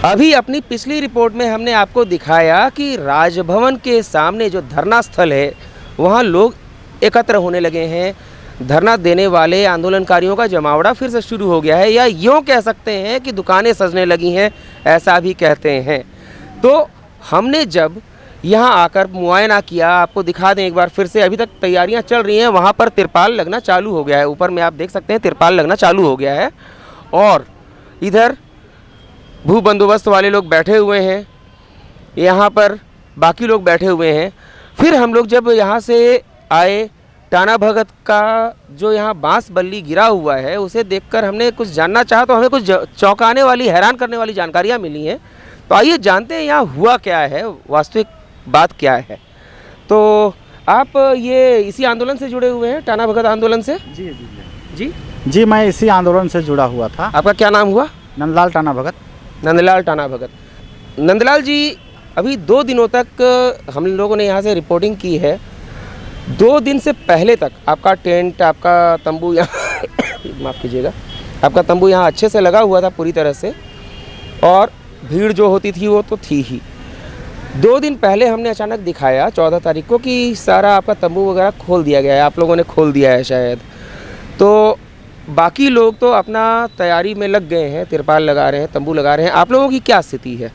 अभी अपनी पिछली रिपोर्ट में हमने आपको दिखाया कि राजभवन के सामने जो धरना स्थल है वहाँ लोग एकत्र होने लगे हैं। धरना देने वाले आंदोलनकारियों का जमावड़ा फिर से शुरू हो गया है, या यूँ कह सकते हैं कि दुकानें सजने लगी हैं, ऐसा भी कहते हैं। तो हमने जब यहाँ आकर मुआयना किया, आपको दिखा दें एक बार फिर से, अभी तक तैयारियाँ चल रही हैं। वहाँ पर तिरपाल लगना चालू हो गया है, ऊपर में आप देख सकते हैं तिरपाल लगना चालू हो गया है। और इधर भू बंदोबस्त वाले लोग बैठे हुए हैं, यहाँ पर बाकी लोग बैठे हुए हैं। फिर हम लोग जब यहाँ से आए, टाना भगत का जो यहाँ बांस बल्ली गिरा हुआ है उसे देखकर हमने कुछ जानना चाहा, तो हमें कुछ चौंकाने वाली, हैरान करने वाली जानकारियाँ मिली हैं। तो आइए जानते हैं यहाँ हुआ क्या है, वास्तविक बात क्या है। तो आप ये इसी आंदोलन से जुड़े हुए हैं, टाना भगत आंदोलन से? जी जी जी जी, मैं इसी आंदोलन से जुड़ा हुआ था। आपका क्या नाम हुआ? नंदलाल टाना भगत। नंदलाल टाना भगत। नंदलाल जी, अभी 2 दिनों तक हम लोगों ने यहाँ से रिपोर्टिंग की है। 2 दिन से पहले तक आपका टेंट, आपका तंबू यहाँ माफ़ कीजिएगा, आपका तंबू यहाँ अच्छे से लगा हुआ था पूरी तरह से, और भीड़ जो होती थी वो तो थी ही। 2 दिन पहले हमने अचानक दिखाया 14 तारीख को कि सारा आपका तंबू वगैरह खोल दिया गया है, आप लोगों ने खोल दिया है शायद। तो बाकी लोग तो अपना तैयारी में लग गए हैं, तिरपाल लगा रहे हैं, तंबू लगा रहे हैं। आप लोगों की क्या स्थिति है?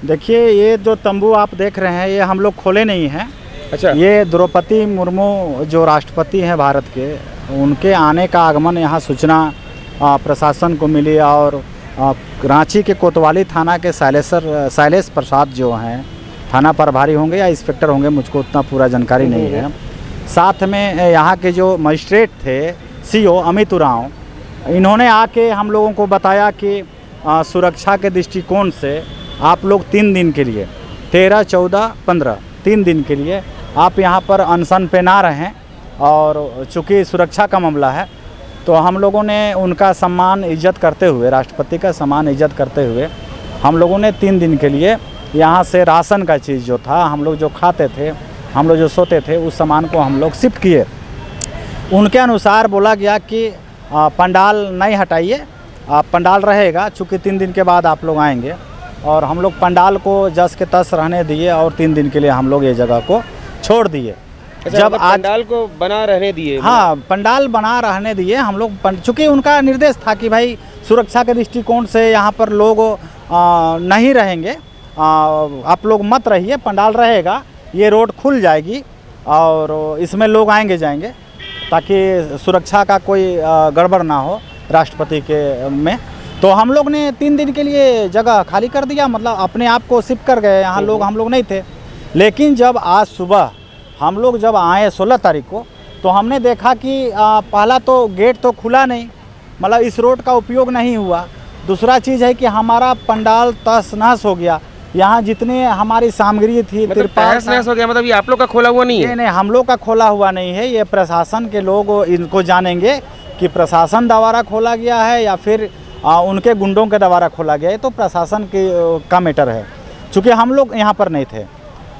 देखिए, ये जो तंबू आप देख रहे हैं ये हम लोग खोले नहीं हैं। अच्छा। ये द्रौपदी मुर्मू जो राष्ट्रपति हैं भारत के, उनके आने का आगमन यहाँ सूचना प्रशासन को मिली, और रांची के कोतवाली थाना के शैलेश प्रसाद जो हैं थाना प्रभारी होंगे या इंस्पेक्टर होंगे, मुझको उतना पूरा जानकारी नहीं है। साथ में यहाँ के जो मजिस्ट्रेट थे सीओ अमित उरांव, इन्होंने आके हम लोगों को बताया कि सुरक्षा के दृष्टिकोण से आप लोग 3 दिन के लिए 13, 14, 15 3 दिन के लिए आप यहाँ पर अनशन पे ना रहें, और चूँकि सुरक्षा का मामला है तो हम लोगों ने उनका सम्मान इज्जत करते हुए, राष्ट्रपति का सम्मान इज्जत करते हुए, हम लोगों ने 3 दिन के लिए यहाँ से राशन का चीज़ जो था, हम लोग जो खाते थे, हम लोग जो सोते थे, उस सामान को हम लोग शिफ्ट किए। उनके अनुसार बोला गया कि पंडाल नहीं हटाइए, पंडाल रहेगा, चूँकि 3 दिन के बाद आप लोग आएंगे। और हम लोग पंडाल को जस के तस रहने दिए और 3 दिन के लिए हम लोग ये जगह को छोड़ दिए। जब पंडाल को बना रहने दिए? हाँ, पंडाल बना रहने दिए हम लोग, चूँकि उनका निर्देश था कि भाई सुरक्षा के दृष्टिकोण से यहाँ पर लोग नहीं रहेंगे, आप लोग मत रहिए, पंडाल रहेगा, ये रोड खुल जाएगी और इसमें लोग आएंगे जाएंगे, ताकि सुरक्षा का कोई गड़बड़ ना हो राष्ट्रपति के में। तो हम लोग ने 3 दिन के लिए जगह खाली कर दिया, मतलब अपने आप को शिफ्ट कर गए, यहाँ लोग हम लोग नहीं थे। लेकिन जब आज सुबह हम लोग जब आए 16 तारीख को, तो हमने देखा कि पहला तो गेट तो खुला नहीं, मतलब इस रोड का उपयोग नहीं हुआ। दूसरा चीज़ है कि हमारा पंडाल तहस नहस हो गया, यहाँ जितने हमारी सामग्री थी, तिरपाल तहस हो गया, मतलब ये आप लोग का खोला हुआ नहीं है? नहीं, हम लोग का खोला हुआ नहीं है, ये प्रशासन के लोग इनको जानेंगे कि प्रशासन द्वारा खोला गया है या फिर उनके गुंडों के द्वारा खोला गया है। तो प्रशासन का मैटर है, चूँकि हम लोग यहाँ पर नहीं थे।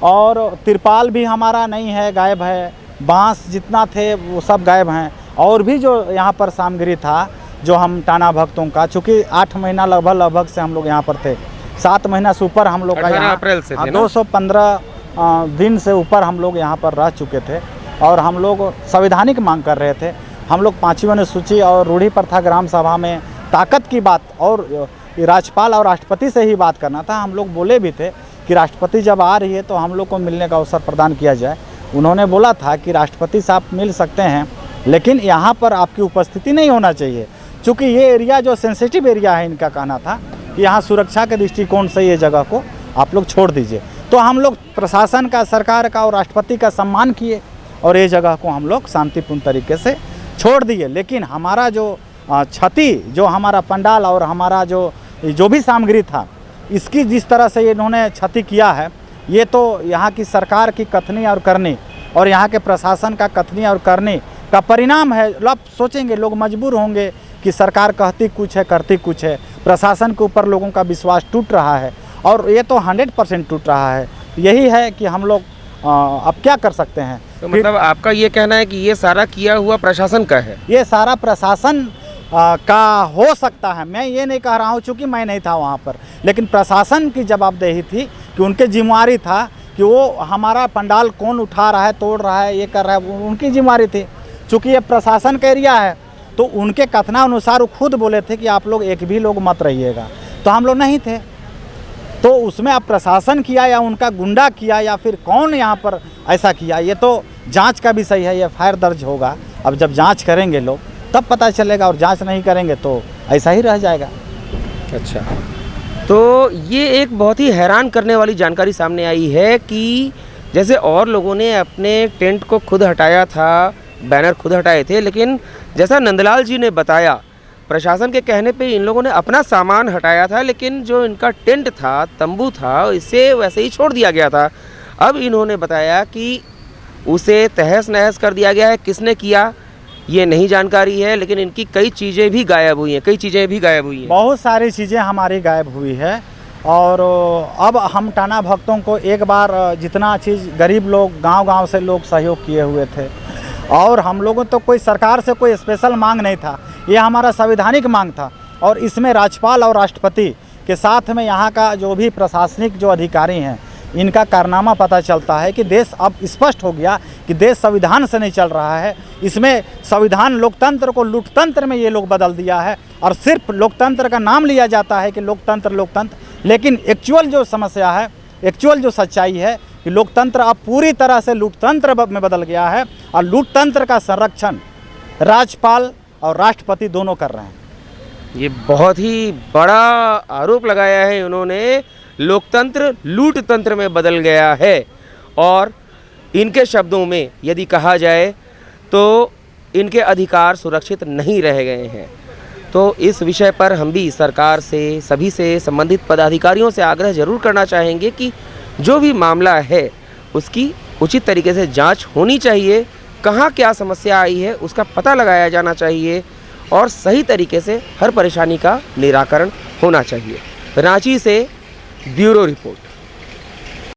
और तिरपाल भी हमारा नहीं है, गायब है, बांस जितना थे वो सब गायब हैं। और भी जो यहाँ पर सामग्री था जो हम टाना भक्तों का, चूँकि 8 महीना लगभग से हम लोग यहाँ पर थे, 7 महीना से ऊपर हम लोग का यहाँ, अप्रैल से 215 दिन से ऊपर हम लोग यहाँ पर रह चुके थे। और हम लोग संवैधानिक मांग कर रहे थे। हम लोग 5वीं अनुसूची और रूढ़ी प्रथा ग्राम सभा में ताकत की बात और राज्यपाल और राष्ट्रपति से ही बात करना था। हम लोग बोले भी थे कि राष्ट्रपति जब आ रही है तो हम लोग को मिलने का अवसर प्रदान किया जाए। उन्होंने बोला था कि राष्ट्रपति साहब मिल सकते हैं, लेकिन यहाँ पर आपकी उपस्थिति नहीं होना चाहिए, चूँकि ये एरिया जो सेंसिटिव एरिया है, इनका कहना था कि यहाँ सुरक्षा के दृष्टिकोण से ये जगह को आप लोग छोड़ दीजिए। तो हम लोग प्रशासन का, सरकार का और राष्ट्रपति का सम्मान किए और ये जगह को हम लोग शांतिपूर्ण तरीके से छोड़ दिए। लेकिन हमारा जो क्षति, जो हमारा पंडाल और हमारा जो भी सामग्री था, इसकी जिस तरह से इन्होंने क्षति किया है, ये तो यहाँ की सरकार की कथनी और करनी और यहाँ के प्रशासन का कथनी और करनी का परिणाम है। लोग सोचेंगे, लोग मजबूर होंगे कि सरकार कहती कुछ है, करती कुछ है। प्रशासन के ऊपर लोगों का विश्वास टूट रहा है और ये तो 100% टूट रहा है। यही है कि हम लोग अब क्या कर सकते हैं। तो मतलब आपका ये कहना है कि ये सारा किया हुआ प्रशासन का है? ये सारा प्रशासन का हो सकता है। मैं ये नहीं कह रहा हूँ चूँकि मैं नहीं था वहाँ पर, लेकिन प्रशासन की जवाबदेही थी कि उनके जिम्मेवारी था कि वो हमारा पंडाल कौन उठा रहा है, तोड़ रहा है, ये कर रहा है, उनकी जिम्मेवारी थी। चूँकि ये प्रशासन का एरिया है तो उनके कथनानुसार वो खुद बोले थे कि आप लोग एक भी लोग मत रहिएगा, तो हम लोग नहीं थे। तो उसमें अब प्रशासन किया या उनका गुंडा किया या फिर कौन यहाँ पर ऐसा किया, ये तो जांच का विषय है। ये FIR दर्ज होगा, अब जब जांच करेंगे लोग तब पता चलेगा, और जांच नहीं करेंगे तो ऐसा ही रह जाएगा। अच्छा, तो ये एक बहुत ही हैरान करने वाली जानकारी सामने आई है कि जैसे और लोगों ने अपने टेंट को खुद हटाया था, बैनर खुद हटाए थे, लेकिन जैसा नंदलाल जी ने बताया, प्रशासन के कहने पे इन लोगों ने अपना सामान हटाया था, लेकिन जो इनका टेंट था, तंबू था, इसे वैसे ही छोड़ दिया गया था। अब इन्होंने बताया कि उसे तहस नहस कर दिया गया है। किसने किया ये नहीं जानकारी है, लेकिन इनकी कई चीज़ें भी गायब हुई हैं, बहुत सारी चीज़ें हमारी गायब हुई है। और अब हम टाना भक्तों को एक बार जितना चीज़ गरीब लोग गांव-गांव से लोग सहयोग किए हुए थे, और हम लोगों तो कोई सरकार से कोई स्पेशल मांग नहीं था, ये हमारा संवैधानिक मांग था। और इसमें राज्यपाल और राष्ट्रपति के साथ में यहाँ का जो भी प्रशासनिक जो अधिकारी हैं, इनका कारनामा पता चलता है कि देश अब स्पष्ट हो गया कि देश संविधान से नहीं चल रहा है। इसमें संविधान लोकतंत्र को लूटतंत्र में ये लोग बदल दिया है, और सिर्फ लोकतंत्र का नाम लिया जाता है कि लोकतंत्र, लेकिन एक्चुअल जो समस्या है, एक्चुअल जो सच्चाई है कि लोकतंत्र अब पूरी तरह से लूटतंत्र में बदल गया है, और लूटतंत्र का संरक्षण राज्यपाल और राष्ट्रपति दोनों कर रहे हैं। ये बहुत ही बड़ा आरोप लगाया है उन्होंने, लोकतंत्र लूटतंत्र में बदल गया है। और इनके शब्दों में यदि कहा जाए तो इनके अधिकार सुरक्षित नहीं रह गए हैं। तो इस विषय पर हम भी सरकार से, सभी से, संबंधित पदाधिकारियों से आग्रह जरूर करना चाहेंगे कि जो भी मामला है उसकी उचित तरीके से जांच होनी चाहिए, कहाँ क्या समस्या आई है उसका पता लगाया जाना चाहिए, और सही तरीके से हर परेशानी का निराकरण होना चाहिए। रांची से ब्यूरो रिपोर्ट।